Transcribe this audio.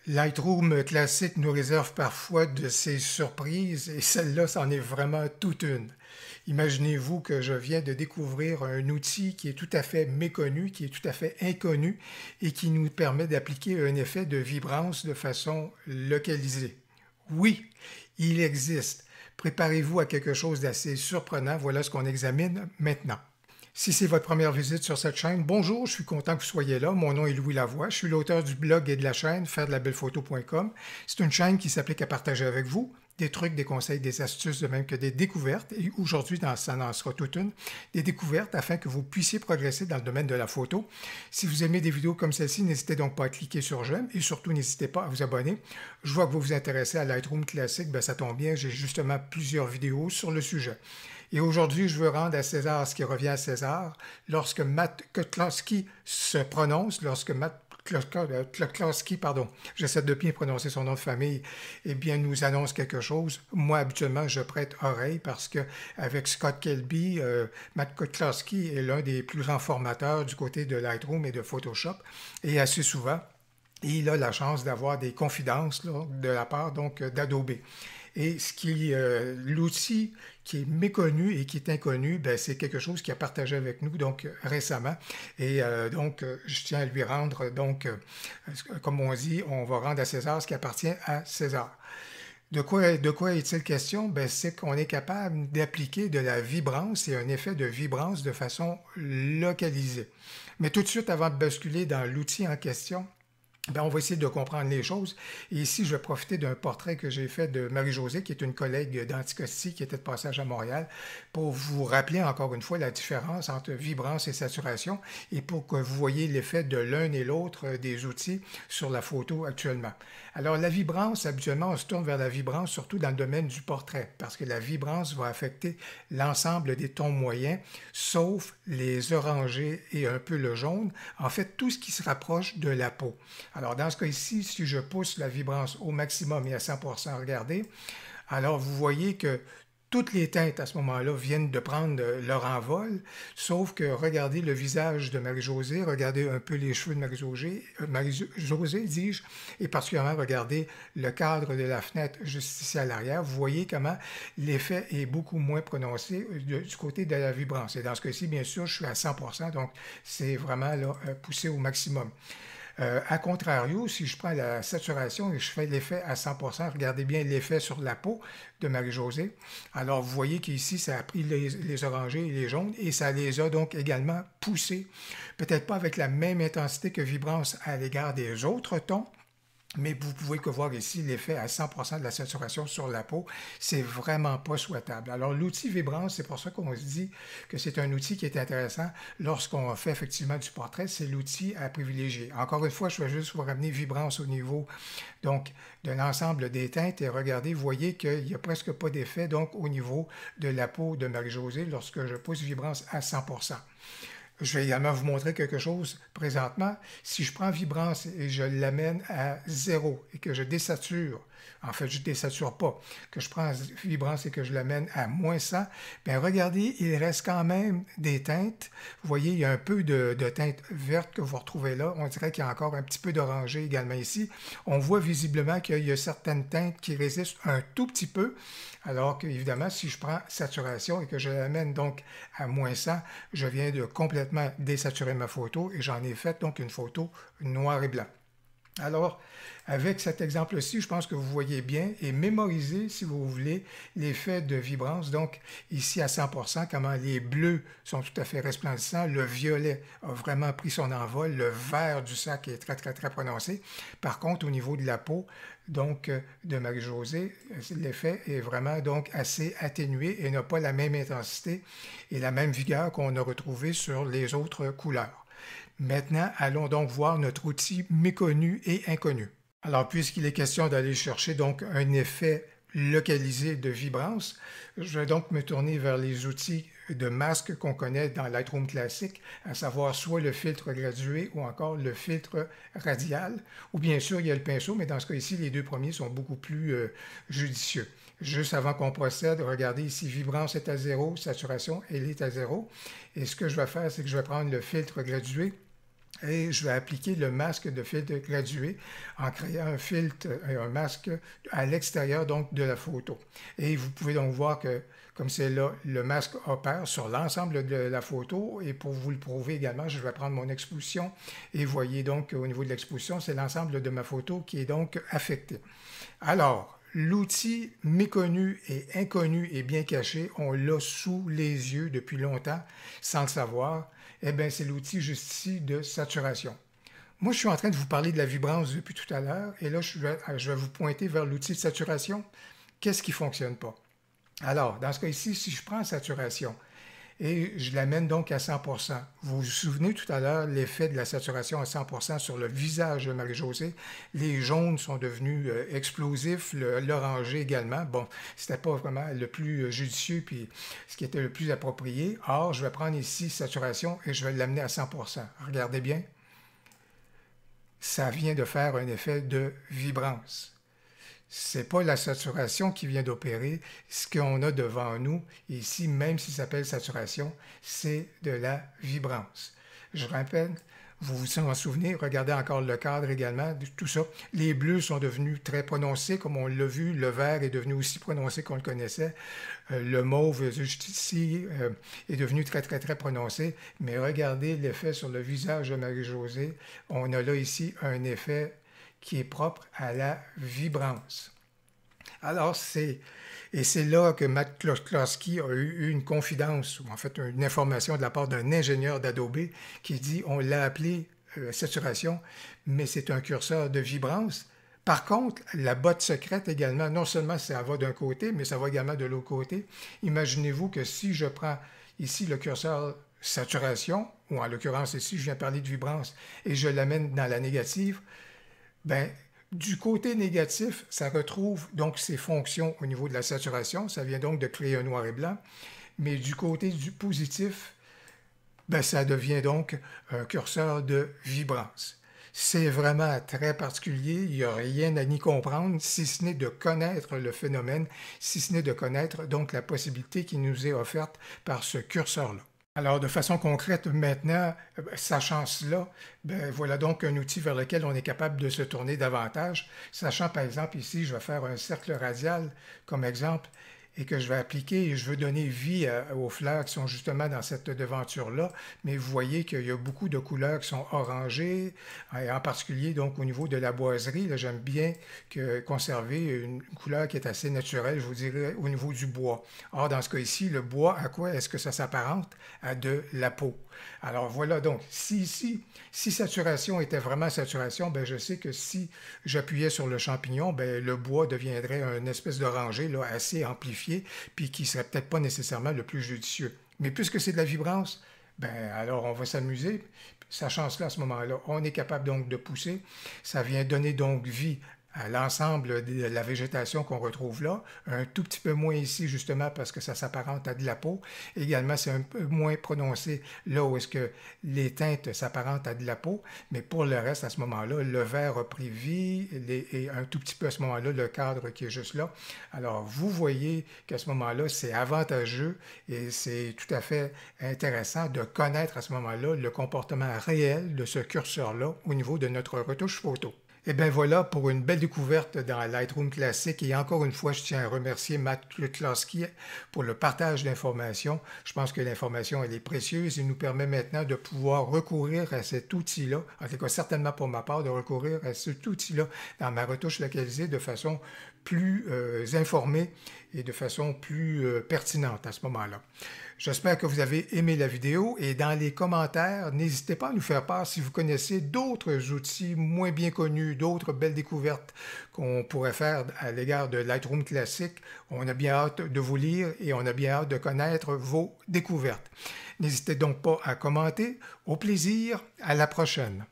Lightroom classique nous réserve parfois de ces surprises et celle-là, c'en est vraiment toute une. Imaginez-vous que je viens de découvrir un outil qui est tout à fait méconnu, qui est tout à fait inconnu et qui nous permet d'appliquer un effet de vibrance de façon localisée. Oui, il existe. Préparez-vous à quelque chose d'assez surprenant. Voilà ce qu'on examine maintenant. Si c'est votre première visite sur cette chaîne, bonjour, je suis content que vous soyez là. Mon nom est Louis Lavoie, je suis l'auteur du blog et de la chaîne fairedelaBellePhoto.com. C'est une chaîne qui s'applique à partager avec vous des trucs, des conseils, des astuces, de même que des découvertes. Et aujourd'hui, ça en sera toute une, des découvertes afin que vous puissiez progresser dans le domaine de la photo. Si vous aimez des vidéos comme celle-ci, n'hésitez donc pas à cliquer sur j'aime et surtout n'hésitez pas à vous abonner. Je vois que vous vous intéressez à Lightroom classique, ça tombe bien, j'ai justement plusieurs vidéos sur le sujet. Et aujourd'hui, je veux rendre à César ce qui revient à César. Lorsque Matt Kotlarski se prononce, lorsque Matt Kotlarski, j'essaie de bien prononcer son nom de famille, eh bien, nous annonce quelque chose. Moi, habituellement, je prête oreille parce que avec Scott Kelby, Matt Kotlarski est l'un des plus grands formateurs du côté de Lightroom et de Photoshop. Et assez souvent, il a la chance d'avoir des confidences là, de la part donc d'Adobe. Et l'outil qui est méconnu et qui est inconnu, c'est quelque chose qu'il a partagé avec nous donc récemment. Et je tiens à lui rendre, comme on dit, on va rendre à César ce qui appartient à César. De quoi est-il question? C'est qu'on est capable d'appliquer de la vibrance et un effet de vibrance de façon localisée. Mais tout de suite, avant de basculer dans l'outil en question, on va essayer de comprendre les choses. Et ici, je vais profiter d'un portrait que j'ai fait de Marie-Josée, qui est une collègue d'Anticosti qui était de passage à Montréal, pour vous rappeler encore une fois la différence entre vibrance et saturation et pour que vous voyez l'effet de l'un et l'autre des outils sur la photo actuellement. Alors, la vibrance, habituellement, on se tourne vers la vibrance surtout dans le domaine du portrait, parce que la vibrance va affecter l'ensemble des tons moyens, sauf les orangés et un peu le jaune. En fait, tout ce qui se rapproche de la peau. Alors, dans ce cas ici, si je pousse la vibrance au maximum et à 100%, regardez, alors vous voyez que toutes les teintes à ce moment-là viennent de prendre leur envol, sauf que regardez le visage de Marie-Josée, regardez un peu les cheveux de Marie-Josée, dis-je, et particulièrement regardez le cadre de la fenêtre juste ici à l'arrière. Vous voyez comment l'effet est beaucoup moins prononcé du côté de la vibrance. Et dans ce cas-ci, bien sûr, je suis à 100%, donc c'est vraiment là, poussé au maximum. A contrario, si je prends la saturation et je fais l'effet à 100%, regardez bien l'effet sur la peau de Marie-Josée. Alors, vous voyez qu'ici, ça a pris les orangés et les jaunes et ça les a donc également poussés. Peut-être pas avec la même intensité que vibrance à l'égard des autres tons, mais vous pouvez que voir ici l'effet à 100% de la saturation sur la peau. C'est vraiment pas souhaitable. Alors, l'outil vibrance, c'est pour ça qu'on se dit que c'est un outil qui est intéressant lorsqu'on fait effectivement du portrait. C'est l'outil à privilégier. Encore une fois, je vais juste vous ramener vibrance au niveau donc de l'ensemble des teintes et regardez, vous voyez qu'il n'y a presque pas d'effet donc au niveau de la peau de Marie-Josée lorsque je pousse vibrance à 100%. Je vais également vous montrer quelque chose présentement. Si je prends vibrance et je l'amène à 0 et que je désature, en fait, je ne désature pas, que je prends vibrance et que je l'amène à moins 100, bien regardez, il reste quand même des teintes. Vous voyez, il y a un peu de teinte verte que vous retrouvez là. On dirait qu'il y a encore un petit peu d'orangé également ici. On voit visiblement qu'il y a certaines teintes qui résistent un tout petit peu, alors qu'évidemment, si je prends saturation et que je l'amène donc à moins 100, je viens de complètement désaturer ma photo et j'en ai fait donc une photo noir et blanc. Alors, avec cet exemple-ci, je pense que vous voyez bien et mémorisez, si vous voulez, l'effet de vibrance. Donc, ici à 100%, comment les bleus sont tout à fait resplendissants, le violet a vraiment pris son envol, le vert du sac est très, très, très prononcé. Par contre, au niveau de la peau, donc de Marie-Josée, l'effet est vraiment donc assez atténué et n'a pas la même intensité et la même vigueur qu'on a retrouvé sur les autres couleurs. Maintenant, allons donc voir notre outil méconnu et inconnu. Alors, puisqu'il est question d'aller chercher donc un effet localisé de vibrance, je vais donc me tourner vers les outils de masque qu'on connaît dans Lightroom classique, à savoir soit le filtre gradué ou encore le filtre radial, ou bien sûr il y a le pinceau, mais dans ce cas ici, les deux premiers sont beaucoup plus judicieux. Juste avant qu'on procède, regardez ici, vibrance est à 0, saturation, elle est à 0. Et ce que je vais faire, c'est que je vais prendre le filtre gradué. et je vais appliquer le masque de filtre gradué en créant un filtre et un masque à l'extérieur donc de la photo. Et vous pouvez donc voir que comme c'est là, le masque opère sur l'ensemble de la photo et pour vous le prouver également, je vais prendre mon exposition et voyez donc au niveau de l'exposition, c'est l'ensemble de ma photo qui est donc affecté. Alors, l'outil méconnu et inconnu et bien caché, on l'a sous les yeux depuis longtemps sans le savoir. Eh bien, c'est l'outil juste ici de saturation. Moi, je suis en train de vous parler de la vibrance depuis tout à l'heure et là, je vais vous pointer vers l'outil de saturation. Qu'est-ce qui ne fonctionne pas? Alors, dans ce cas ici, si je prends saturation et je l'amène donc à 100%, vous vous souvenez tout à l'heure l'effet de la saturation à 100% sur le visage de Marie-Josée, les jaunes sont devenus explosifs, l'orangé également. Bon, c'était pas vraiment le plus judicieux puis ce qui était le plus approprié. Or, je vais prendre ici saturation et je vais l'amener à 100%. Regardez bien, ça vient de faire un effet de vibrance. Ce n'est pas la saturation qui vient d'opérer. Ce qu'on a devant nous, ici, même s'il s'appelle saturation, c'est de la vibrance. Je rappelle, vous vous en souvenez, regardez encore le cadre également, tout ça. Les bleus sont devenus très prononcés, comme on l'a vu. Le vert est devenu aussi prononcé qu'on le connaissait. Le mauve, juste ici, est devenu très, très, très prononcé. Mais regardez l'effet sur le visage de Marie-Josée. On a là ici un effet qui est propre à la vibrance. Alors, c'est là que Matt Klossky a eu une confidence, ou en fait une information de la part d'un ingénieur d'Adobe qui dit, on l'a appelé saturation, mais c'est un curseur de vibrance. Par contre, la botte secrète également, non seulement ça va d'un côté, mais ça va également de l'autre côté. Imaginez-vous que si je prends ici le curseur saturation, ou en l'occurrence ici, je viens parler de vibrance, et je l'amène dans la négative, ben, du côté négatif, ça retrouve donc ses fonctions au niveau de la saturation. Ça vient donc de créer un noir et blanc. Mais du côté du positif, ben, ça devient donc un curseur de vibrance. C'est vraiment très particulier. Il n'y a rien à n'y comprendre, si ce n'est de connaître le phénomène, si ce n'est de connaître donc la possibilité qui nous est offerte par ce curseur-là. Alors, de façon concrète, maintenant, sachant cela, ben, voilà donc un outil vers lequel on est capable de se tourner davantage. Sachant, par exemple, ici, je vais faire un cercle radial comme exemple et que je vais appliquer et je veux donner vie aux fleurs qui sont justement dans cette devanture-là. Mais vous voyez qu'il y a beaucoup de couleurs qui sont orangées, et en particulier donc au niveau de la boiserie. J'aime bien conserver une couleur qui est assez naturelle, je vous dirais, au niveau du bois. Or, dans ce cas ici, le bois, à quoi est-ce que ça s'apparente? À de la peau. Alors voilà donc, si saturation était vraiment saturation, ben je sais que si j'appuyais sur le champignon, ben le bois deviendrait une espèce d'orangé là, assez amplifié, puis qui ne serait peut-être pas nécessairement le plus judicieux. Mais puisque c'est de la vibrance, ben alors on va s'amuser. Sachant cela à ce moment-là, on est capable donc de pousser. Ça vient donner donc vie à l'ensemble de la végétation qu'on retrouve là, un tout petit peu moins ici justement parce que ça s'apparente à de la peau. Également, c'est un peu moins prononcé là où est-ce que les teintes s'apparentent à de la peau, mais pour le reste, à ce moment-là, le vert a pris vie et un tout petit peu à ce moment-là, le cadre qui est juste là. Alors, vous voyez qu'à ce moment-là, c'est avantageux et c'est tout à fait intéressant de connaître à ce moment-là le comportement réel de ce curseur-là au niveau de notre retouche photo. Et bien voilà pour une belle découverte dans Lightroom Classic et encore une fois, je tiens à remercier Matt Klossky pour le partage d'informations. Je pense que l'information, elle est précieuse et nous permet maintenant de pouvoir recourir à cet outil-là, en tout cas certainement pour ma part, de recourir à cet outil-là dans ma retouche localisée de façon plus informée et de façon plus pertinente à ce moment-là. J'espère que vous avez aimé la vidéo et dans les commentaires, n'hésitez pas à nous faire part si vous connaissez d'autres outils moins bien connus, d'autres belles découvertes qu'on pourrait faire à l'égard de Lightroom Classic. On a bien hâte de vous lire et on a bien hâte de connaître vos découvertes. N'hésitez donc pas à commenter. Au plaisir, à la prochaine.